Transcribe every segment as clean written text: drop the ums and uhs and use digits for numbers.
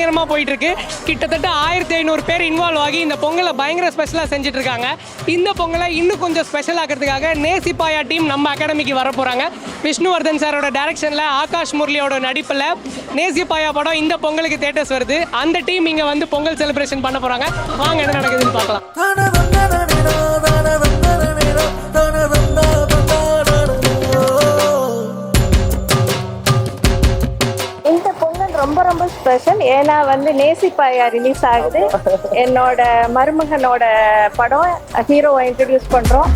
பயங்கரமாக போயிட்டு இருக்கு. கிட்டத்தட்ட 1500 பேர் இன்வால்வ் ஆகி இந்த பொங்கலை பயங்கர ஸ்பெஷலாக செஞ்சுட்டு இருக்காங்க. இந்த பொங்கலை இன்னும் கொஞ்சம் ஸ்பெஷல் ஆக்கிறதுக்காக நேசிப்பாயா டீம் நம்ம அகாடமிக்கு வர போகிறாங்க. விஷ்ணுவர்தன் சாரோட டைரக்ஷனில் ஆகாஷ் முரளியோட நடிப்பில் நேசிப்பாயா படம் இந்த பொங்கலுக்கு தேட்டர்ஸ் வருது. அந்த டீம் இங்கே வந்து பொங்கல் செலிப்ரேஷன் பண்ண போகிறாங்க. வாங்க என்ன நடக்குதுன்னு பார்க்கலாம். ரொம்ப ரொம்ப ஸ்பெஷல். ஏன்னா வந்து நேசிப்பாயா ரிலீஸ் ஆகுது. என்னோட மருமகனோட படம் ஹீரோவை இன்ட்ரடியூஸ் பண்றோம்.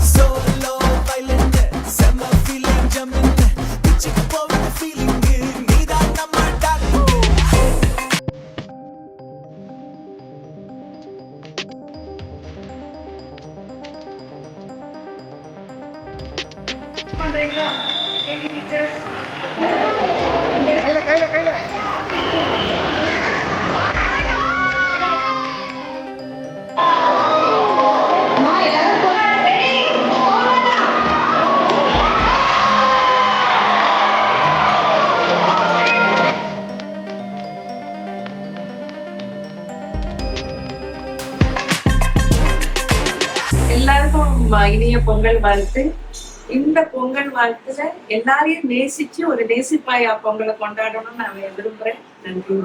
எல்லாருக்கும் இனிய பொங்கல் வாழ்த்து. இந்த பொங்கல் வாழ்த்துல எல்லாரையும் நேசிச்சு ஒரு நேசிப்பாயா பொங்கலை கொண்டாடணும்னு நான் விரும்புறேன். நன்றி.